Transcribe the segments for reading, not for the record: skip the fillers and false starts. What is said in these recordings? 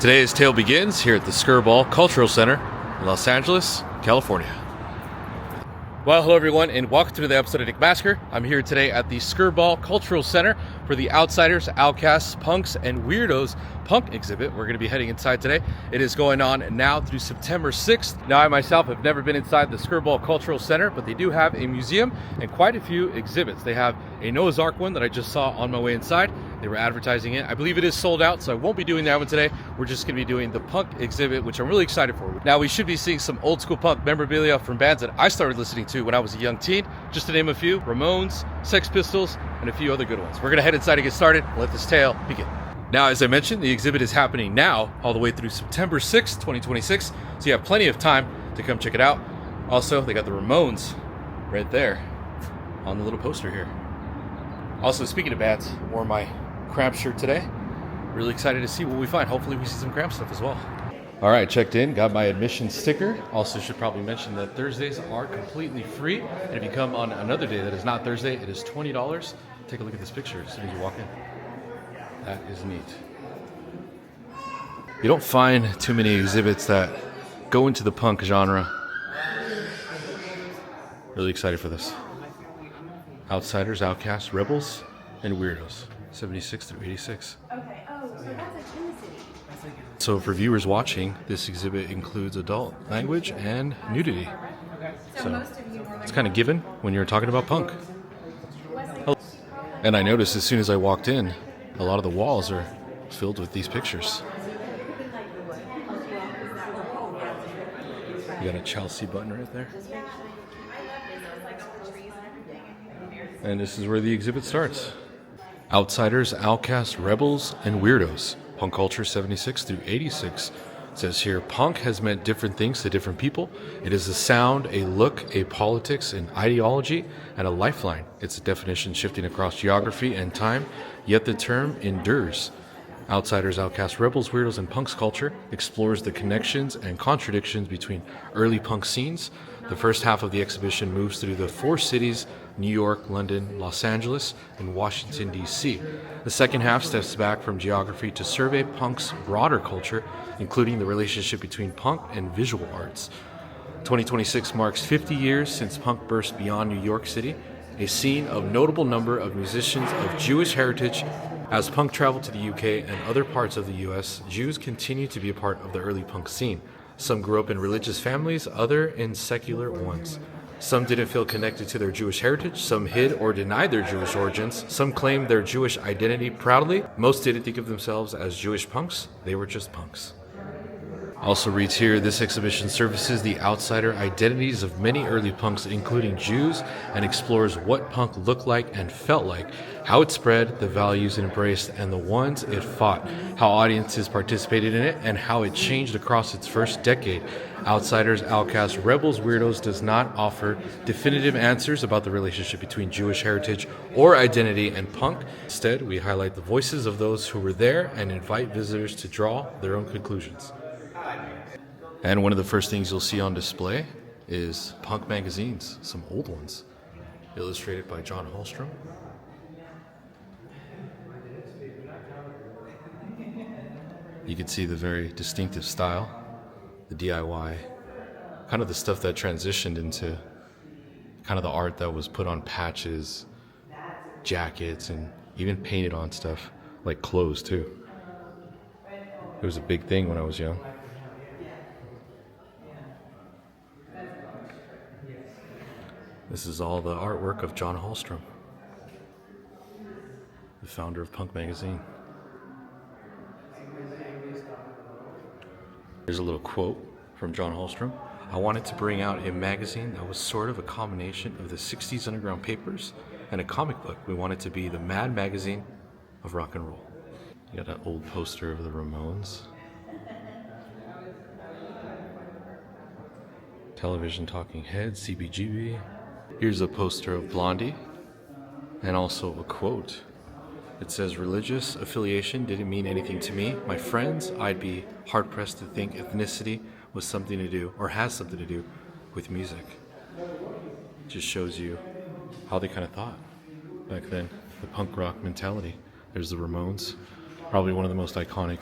Today's tale begins here at the Skirball Cultural Center in Los Angeles, California. Well, hello everyone, and welcome to the episode of Nick Masker. I'm here today at the Skirball Cultural Center for the Outsiders, Outcasts, Punks, and Weirdos punk exhibit. We're going to be heading inside today. It is going on now through September 6th. Now, I myself have never been inside the Skirball Cultural Center, but they do have a museum and quite a few exhibits. They have a Noah's Ark one that I just saw on my way inside. They were advertising it. I believe it is sold out, so I won't be doing that one today. We're just going to be doing the punk exhibit, which I'm really excited for. Now, we should be seeing some old school punk memorabilia from bands that I started listening to when I was a young teen, just to name a few: Ramones, Sex Pistols, and a few other good ones. We're going to head inside and get started and let this tale begin. Now, as I mentioned, the exhibit is happening now all the way through September 6th, 2026, so you have plenty of time to come check it out. Also, they got the Ramones right there on the little poster here. Also, speaking of bands, I wore my Cramp shirt today. Really excited to see what we find. Hopefully we see some Cramp stuff as well. All right, checked in, got my admission sticker. Also should probably mention that Thursdays are completely free. And if you come on another day that is not Thursday, it is $20. Take a look at this picture as soon as you walk in. That is neat. You don't find too many exhibits that go into the punk genre. Really excited for this. Outsiders, Outcasts, Rebels, and Weirdos. 76 through 86. Okay. Oh, so that's like in the city. So for viewers watching, this exhibit includes adult language and nudity. So most of you were it's kind of given when you're talking about punk. And I noticed as soon as I walked in, a lot of the walls are filled with these pictures. You got a Chelsea button right there. And this is where the exhibit starts. Outsiders, Outcasts, Rebels, and Weirdos. Punk culture 76 through 86. It says here, punk has meant different things to different people. It is a sound, a look, a politics, an ideology, and a lifeline. Its definition shifting across geography and time, yet the term endures. Outsiders, Outcasts, Rebels, Weirdos, and Punk's culture explores the connections and contradictions between early punk scenes. The first half of the exhibition moves through the four cities: New York, London, Los Angeles, and Washington, D.C. The second half steps back from geography to survey punk's broader culture, including the relationship between punk and visual arts. 2026 marks 50 years since punk burst beyond New York City, a scene of notable number of musicians of Jewish heritage. As punk traveled to the UK and other parts of the US, Jews continue to be a part of the early punk scene. Some grew up in religious families, other in secular ones. Some didn't feel connected to their Jewish heritage, some hid or denied their Jewish origins, some claimed their Jewish identity proudly. Most didn't think of themselves as Jewish punks, they were just punks. Also reads here, this exhibition services the outsider identities of many early punks, including Jews, and explores what punk looked like and felt like, how it spread, the values it embraced, and the ones it fought, how audiences participated in it, and how it changed across its first decade. Outsiders, Outcasts, Rebels, Weirdos does not offer definitive answers about the relationship between Jewish heritage or identity and punk. Instead, we highlight the voices of those who were there and invite visitors to draw their own conclusions. And one of the first things you'll see on display is punk magazines, some old ones, illustrated by John Hallstrom. You can see the very distinctive style, the DIY, kind of the stuff that transitioned into kind of the art that was put on patches, jackets, and even painted on stuff, like clothes too. It was a big thing when I was young. This is all the artwork of John Hallstrom, the founder of Punk Magazine. Here's a little quote from John Hallstrom. I wanted to bring out a magazine that was sort of a combination of the 60s underground papers and a comic book. We wanted to be the Mad magazine of rock and roll. You got an old poster of the Ramones. Television Talking Heads, CBGB. Here's a poster of Blondie, and also a quote. It says, religious affiliation didn't mean anything to me. My friends, I'd be hard-pressed to think ethnicity was something to do, or has something to do, with music. It just shows you how they kind of thought back then, the punk rock mentality. There's the Ramones, probably one of the most iconic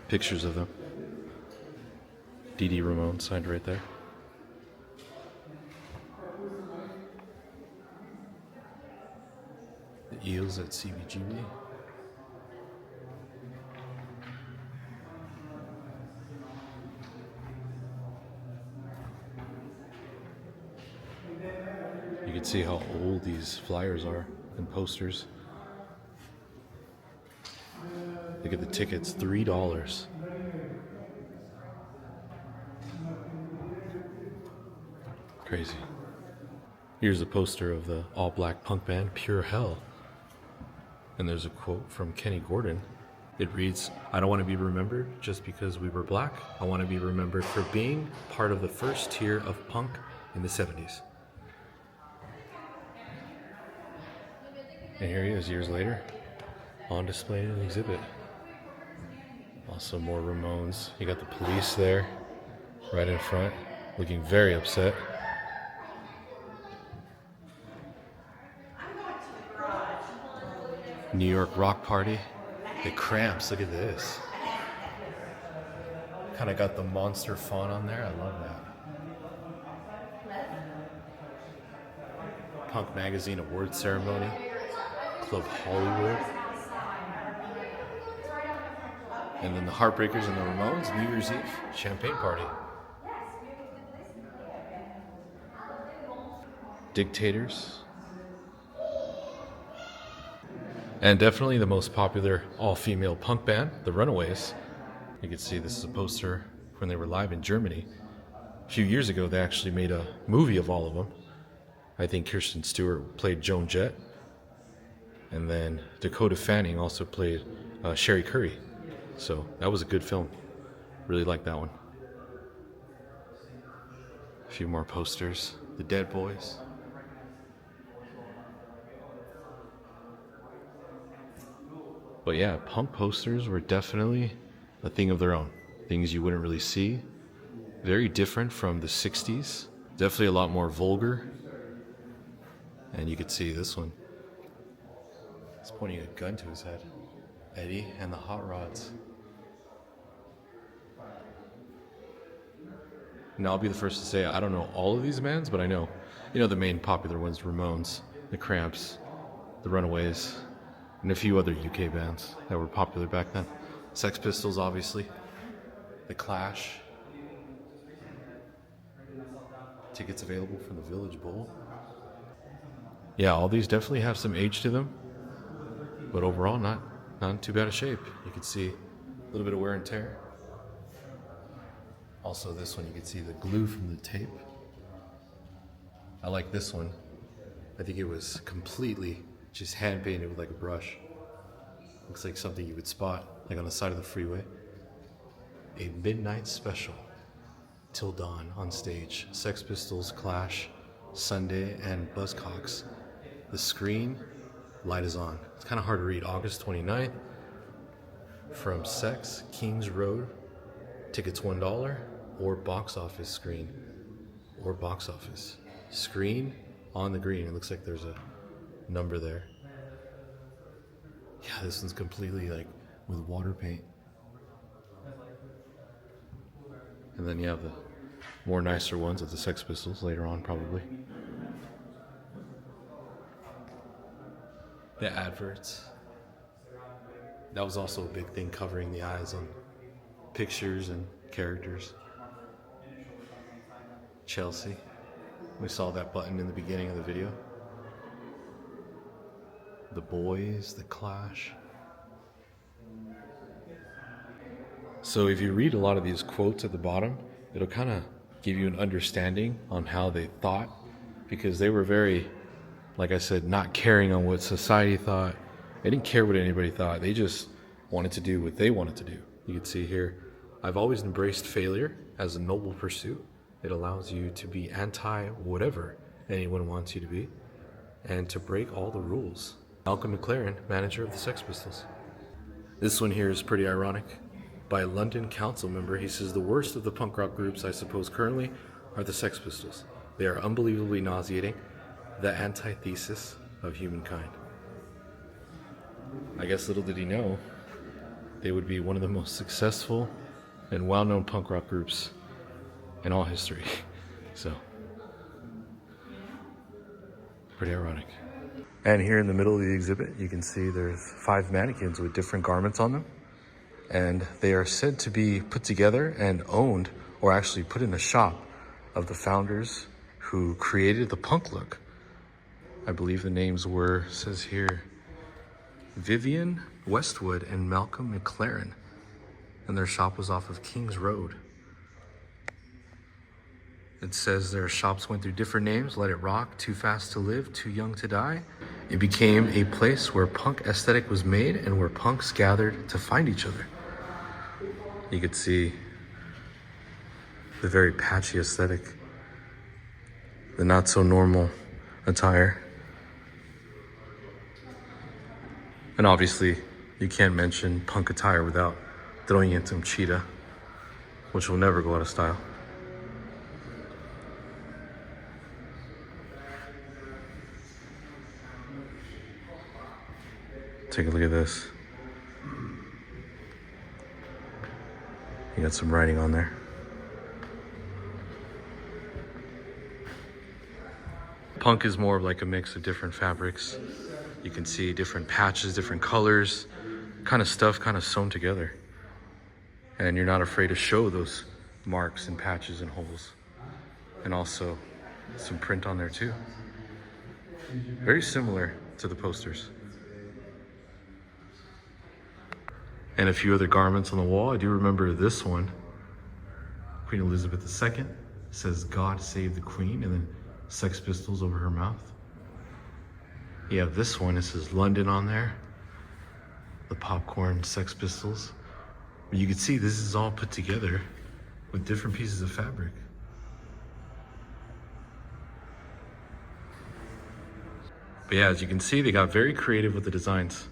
pictures of them. D.D. Ramone signed right there. The Eels at CBGB. You can see how old these flyers are and posters. Look at the tickets, $3. Crazy. Here's a poster of the all-black punk band Pure Hell. And there's a quote from Kenny Gordon. It reads, "I don't want to be remembered just because we were black. I want to be remembered for being part of the first tier of punk in the 70s. And here he is years later, on display in an exhibit. Also more Ramones. You got the Police there, right in front, looking very upset. New York Rock Party. The Cramps, look at this. Kind of got the monster font on there, I love that. Punk Magazine award ceremony. Club Hollywood. And then the Heartbreakers and the Ramones, New Year's Eve, champagne party. Dictators. And definitely the most popular all-female punk band, the Runaways. You can see this is a poster when they were live in Germany. A few years ago, they actually made a movie of all of them. I think Kirsten Stewart played Joan Jett. And then Dakota Fanning also played Sherry Curry. So that was a good film. Really liked that one. A few more posters. The Dead Boys. But yeah, punk posters were definitely a thing of their own. Things you wouldn't really see. Very different from the 60s. Definitely a lot more vulgar. And you could see this one. He's pointing a gun to his head. Eddie and the Hot Rods. Now I'll be the first to say I don't know all of these bands, but I know, the main popular ones, Ramones, the Cramps, the Runaways, and a few other UK bands that were popular back then. Sex Pistols, obviously. The Clash. Tickets available for the Village Bowl. Yeah, all these definitely have some age to them, but overall not in too bad a shape. You can see a little bit of wear and tear. Also this one, you can see the glue from the tape. I like this one. I think it was completely just hand painted with like a brush. Looks like something you would spot like on the side of the freeway. A midnight special. Till dawn on stage. Sex Pistols, Clash, Sunday, and Buzzcocks. The screen, light is on. It's kind of hard to read. August 29th. From Sex, Kings Road. Tickets $1. Or box office screen. Or box office. Screen on the green. It looks like there's a number there. Yeah, this one's completely like with water paint. And then you have the more nicer ones of the Sex Pistols later on, probably. The adverts. That was also a big thing, covering the eyes on pictures and characters. Chelsea. We saw that button in the beginning of the video. The Boys, The Clash. So if you read a lot of these quotes at the bottom, it'll kind of give you an understanding on how they thought, because they were very, like I said, not caring on what society thought. They didn't care what anybody thought. They just wanted to do what they wanted to do. You can see here, I've always embraced failure as a noble pursuit. It allows you to be anti-whatever anyone wants you to be, and to break all the rules. Malcolm McLaren, manager of the Sex Pistols. This one here is pretty ironic. By a London council member, he says, "The worst of the punk rock groups, I suppose, currently are the Sex Pistols. They are unbelievably nauseating, the antithesis of humankind." I guess little did he know, they would be one of the most successful and well-known punk rock groups in all history. So, pretty ironic. And here in the middle of the exhibit, you can see there's 5 mannequins with different garments on them. And they are said to be put together and owned, or actually put in the shop of the founders who created the punk look. I believe the names were, says here, Vivian Westwood and Malcolm McLaren. And their shop was off of Kings Road. It says their shops went through different names: Let It Rock, Too Fast to Live, Too Young to Die. It became a place where punk aesthetic was made and where punks gathered to find each other. You could see the very patchy aesthetic, the not so normal attire. And obviously, you can't mention punk attire without throwing in some cheetah, which will never go out of style. Take a look at this. You got some writing on there. Punk is more of like a mix of different fabrics. You can see different patches, different colors, kind of stuff kind of sewn together. And you're not afraid to show those marks and patches and holes. And also some print on there too. Very similar to the posters. And a few other garments on the wall. I do remember this one. Queen Elizabeth II says, "God save the Queen," and then Sex Pistols over her mouth. You have this one, it says London on there. The popcorn Sex Pistols. But you can see this is all put together with different pieces of fabric. But yeah, as you can see, they got very creative with the designs.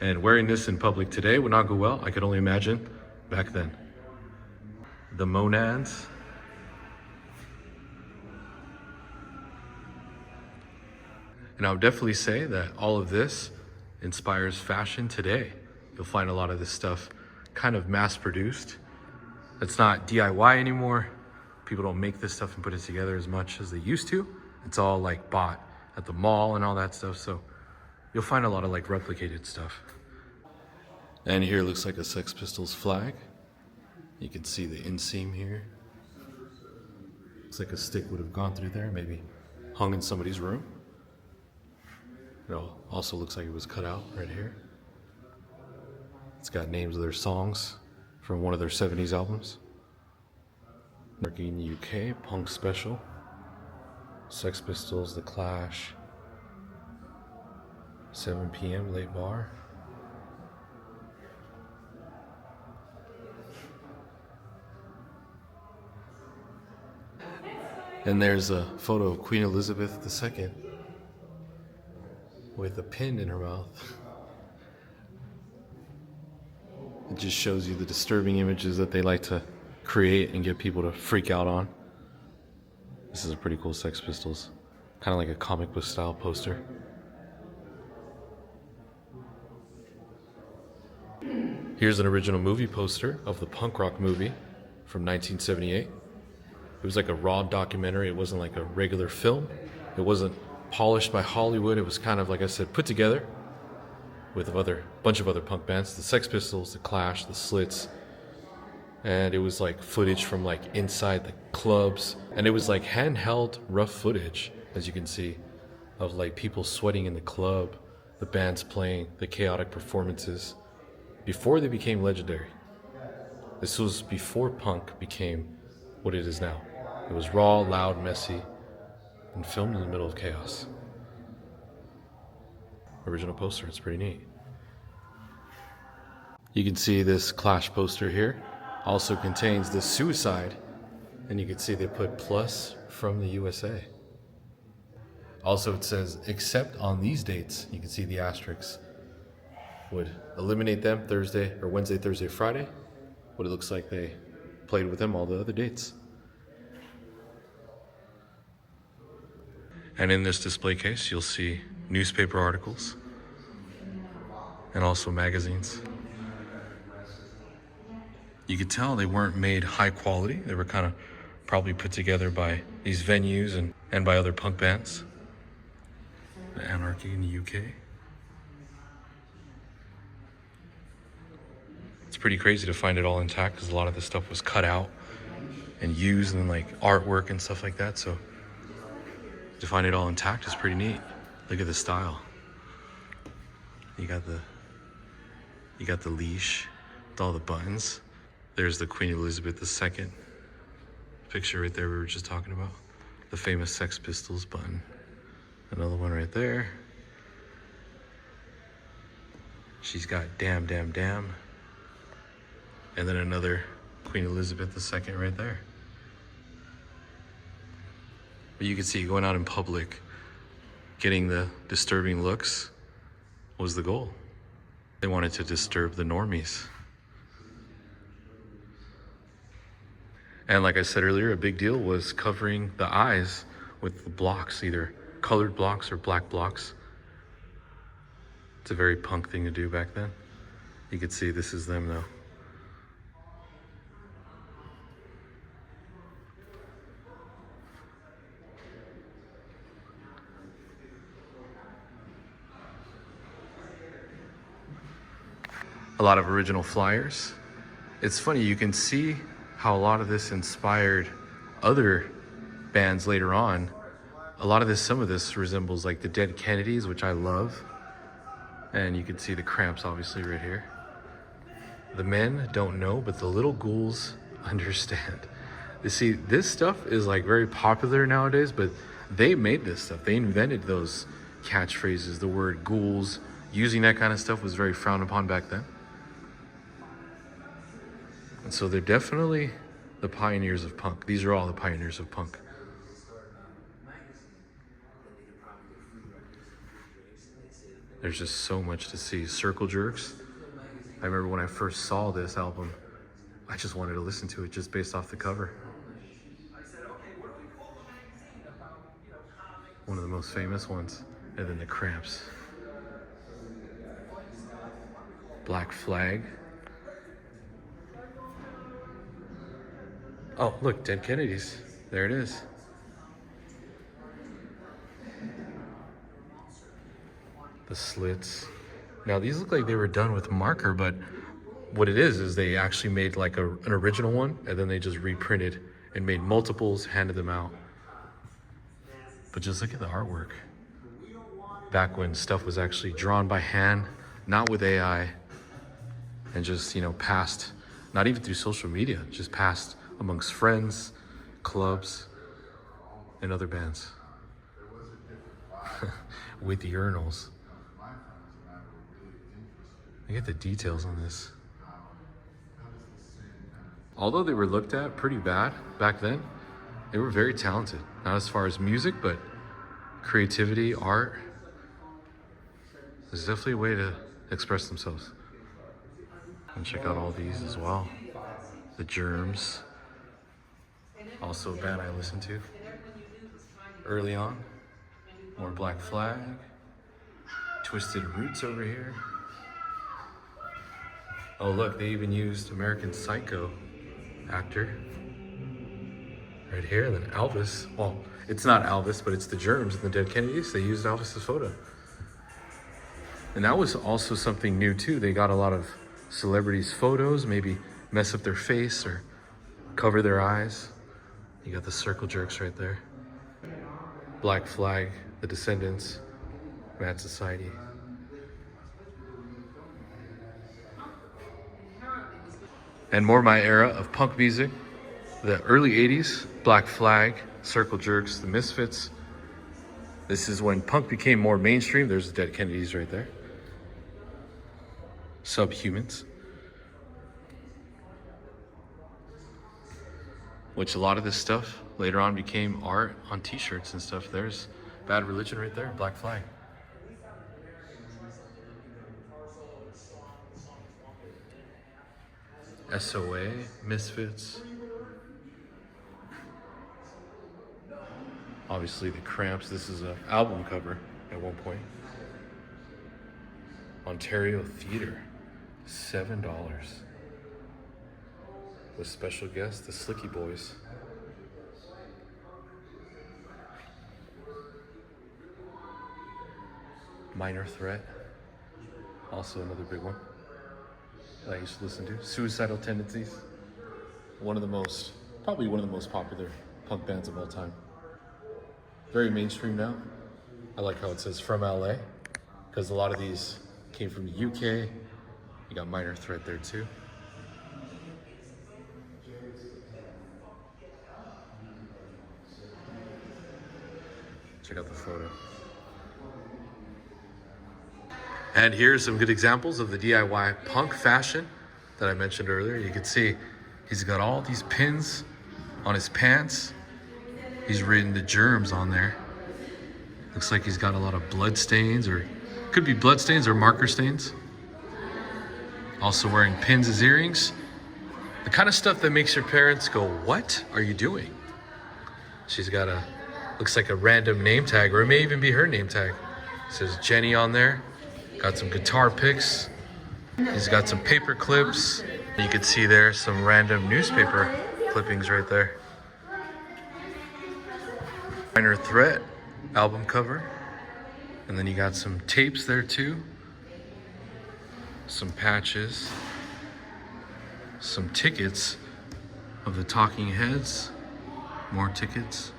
And wearing this in public today would not go well. I could only imagine back then. The monads. And I would definitely say that all of this inspires fashion today. You'll find a lot of this stuff kind of mass produced. It's not DIY anymore. People don't make this stuff and put it together as much as they used to. It's all like bought at the mall and all that stuff. So you'll find a lot of like replicated stuff. And here looks like a Sex Pistols flag. You can see the inseam here. Looks like a stick would have gone through there, maybe hung in somebody's room. It also looks like it was cut out right here. It's got names of their songs from one of their 70s albums. Working in the UK, Punk Special, Sex Pistols, The Clash, 7 p.m. Late Bar. And there's a photo of Queen Elizabeth II with a pin in her mouth. It just shows you the disturbing images that they like to create and get people to freak out on. This is a pretty cool Sex Pistols. Kind of like a comic book style poster. Here's an original movie poster of the punk rock movie from 1978. It was like a raw documentary. It wasn't like a regular film. It wasn't polished by Hollywood. It was kind of, like I said, put together with a bunch of other punk bands. The Sex Pistols, The Clash, The Slits. And it was like footage from like inside the clubs. And it was like handheld rough footage, as you can see, of like people sweating in the club, the bands playing, the chaotic performances, before they became legendary. This was before punk became what it is now. It was raw, loud, messy, and filmed in the middle of chaos. Original poster, it's pretty neat. You can see this Clash poster here also contains the suicide, and you can see they put plus from the USA. Also it says, except on these dates. You can see the asterisks would eliminate them Thursday or Wednesday, Thursday, Friday. But it looks like they played with them all the other dates. And in this display case, you'll see newspaper articles and also magazines. You could tell they weren't made high quality. They were kind of probably put together by these venues and by other punk bands. The Anarchy in the UK. It's pretty crazy to find it all intact because a lot of this stuff was cut out and used in like artwork and stuff like that. So to find it all intact is pretty neat. Look at the style. You got the leash with all the buttons. There's the Queen Elizabeth II picture right there we were just talking about. The famous Sex Pistols button. Another one right there. She's got damn, damn, damn. And then another Queen Elizabeth II right there. But you can see going out in public, getting the disturbing looks was the goal. They wanted to disturb the normies. And like I said earlier, a big deal was covering the eyes with the blocks, either colored blocks or black blocks. It's a very punk thing to do back then. You can see this is them though. A lot of original flyers. It's funny, you can see how a lot of this inspired other bands later on. Some of this resembles like the Dead Kennedys, which I love. And you can see the Cramps obviously right here. The men don't know, but the little ghouls understand. You see, this stuff is like very popular nowadays, but they made this stuff. They invented those catchphrases. The word ghouls, using that kind of stuff was very frowned upon back then. And so they're definitely the pioneers of punk. These are all the pioneers of punk. There's just so much to see. Circle Jerks. I remember when I first saw this album, I just wanted to listen to it just based off the cover. One of the most famous ones. And then the Cramps. Black Flag. Oh, look, Dead Kennedys. There it is. The slits. Now these look like they were done with marker, but what it is they actually made like an original one, and then they just reprinted and made multiples, handed them out. But just look at the artwork. Back when stuff was actually drawn by hand, not with AI, and just, passed, not even through social media, just passed amongst friends, clubs, and other bands. With the urinals. Look at the details on this. Although they were looked at pretty bad back then, they were very talented. Not as far as music, but creativity, art. There's definitely a way to express themselves. And check out all these as well. The Germs. Also a band I listened to early on. More Black Flag. Twisted Roots over here. Oh look, they even used American Psycho actor right here. And then Elvis. Well, it's not Elvis, but it's the Germs and the Dead Kennedys. They used Elvis's photo. And that was also something new too. They got a lot of celebrities' photos, maybe mess up their face or cover their eyes. You got the Circle Jerks right there. Black Flag, the Descendants, Mad Society. And more my era of punk music. The early 80s, Black Flag, Circle Jerks, the Misfits. This is when punk became more mainstream. There's the Dead Kennedys right there. Subhumans. Which a lot of this stuff later on became art on t-shirts and stuff. There's Bad Religion right there, Black Flag. SOA, Misfits. Obviously the Cramps. This is an album cover at one point. Ontario Theatre, $7. with special guests, the Slicky Boys. Minor Threat, also another big one that I used to listen to. Suicidal Tendencies, probably one of the most popular punk bands of all time. Very mainstream now. I like how it says from LA, because a lot of these came from the UK. You got Minor Threat there too. Check out the photo. And here's some good examples of the DIY punk fashion that I mentioned earlier. You can see he's got all these pins on his pants. He's written the Germs on there. Looks like he's got a lot of blood stains, or could be blood stains or marker stains. Also wearing pins as earrings. The kind of stuff that makes your parents go, "What are you doing?" She's got looks like a random name tag, or it may even be her name tag. It says Jenny on there. Got some guitar picks. He's got some paper clips. You can see there some random newspaper clippings right there. Minor Threat album cover. And then you got some tapes there too. Some patches. Some tickets of the Talking Heads. More tickets.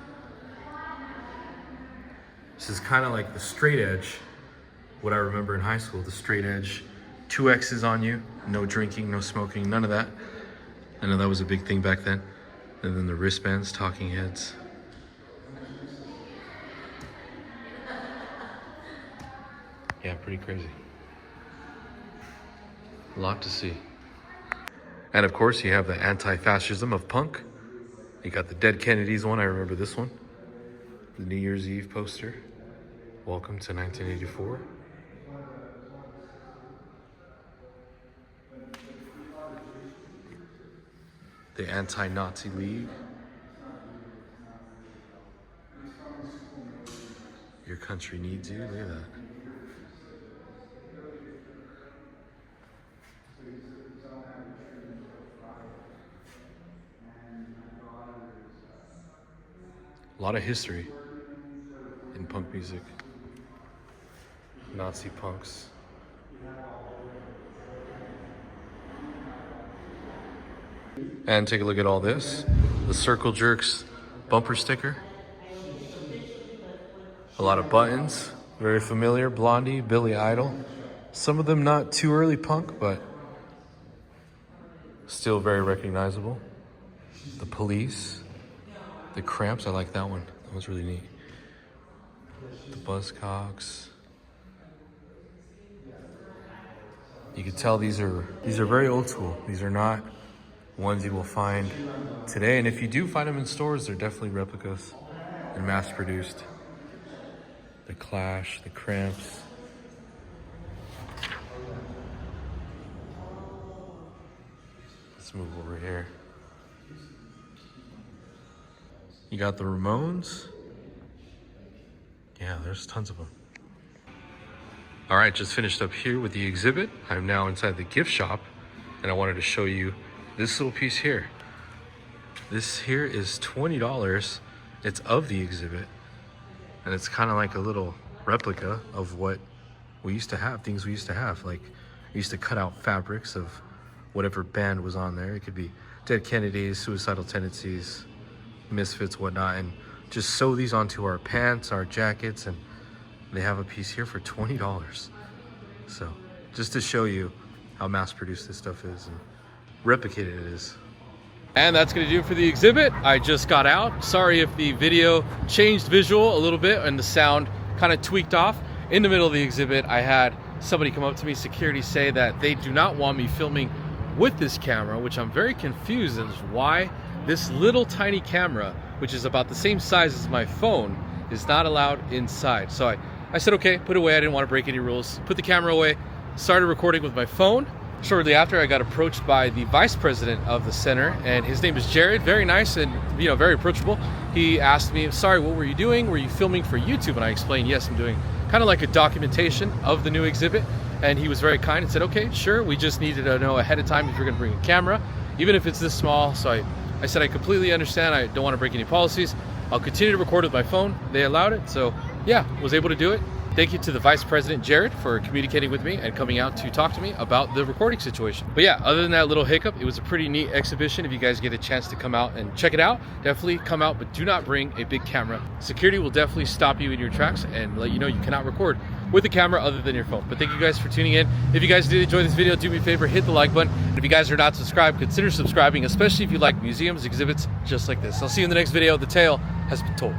This is kind of like the straight edge. What I remember in high school, the straight edge, 2 X's on you, no drinking, no smoking, none of that. I know that was a big thing back then. And then the wristbands, Talking Heads. Yeah, pretty crazy. A lot to see. And of course, you have the Anti-fascism of punk. You got the Dead Kennedys one, I remember this one. The New Year's Eve poster. Welcome to 1984. The Anti-Nazi League. Your country needs you. Look at that. A lot of history in punk music. Nazi punks. And take a look at all this. The Circle Jerks bumper sticker. A lot of buttons. Very familiar. Blondie, Billy Idol. Some of them not too early punk, but still very recognizable. The Police. The Cramps, I like that one. That was really neat. The Buzzcocks. You can tell these are very old school. These are not ones you will find today. And if you do find them in stores, they're definitely replicas and mass produced. The Clash, the Cramps. Let's move over here. You got the Ramones. Yeah, there's tons of them. All right, just finished up here with the exhibit. I'm now inside the gift shop, and I wanted to show you this little piece here. This here is $20. It's of the exhibit, and it's kind of like a little replica of what we used to have, things we used to have. Like, we used to cut out fabrics of whatever band was on there. It could be Dead Kennedys, Suicidal Tendencies, Misfits, whatnot, and just sew these onto our pants, our jackets, and they have a piece here for $20. So just to show you how mass produced this stuff is and replicated it is. And that's gonna do it for the exhibit. I just got out. Sorry if the video changed visual a little bit and the sound kind of tweaked off. In the middle of the exhibit, I had somebody come up to me, security, say that they do not want me filming with this camera, which I'm very confused as why this little tiny camera, which is about the same size as my phone, is not allowed inside. So I said, okay, put it away. I didn't want to break any rules. Put the camera away, started recording with my phone. Shortly after, I got approached by the vice president of the center, and his name is Jared. Very nice and, you know, very approachable. He asked me, sorry, what were you doing? Were you filming for YouTube? And I explained, yes, I'm doing kind of like a documentation of the new exhibit. And he was very kind and said, okay, sure. We just needed to know ahead of time if you're going to bring a camera. even if it's this small. So I said I completely understand. I don't want to break any policies. I'll continue to record with my phone. They allowed it, so yeah, was able to do it. Thank you to the Vice President, Jared, for communicating with me and coming out to talk to me about the recording situation. But yeah, other than that little hiccup, it was a pretty neat exhibition. If you guys get a chance to come out and check it out, definitely come out, but do not bring a big camera. Security will definitely stop you in your tracks and let you know you cannot record with a camera other than your phone. But thank you guys for tuning in. If you guys did enjoy this video, do me a favor, hit the like button. And if you guys are not subscribed, consider subscribing, especially if you like museums, exhibits just like this. I'll see you in the next video. The tale has been told.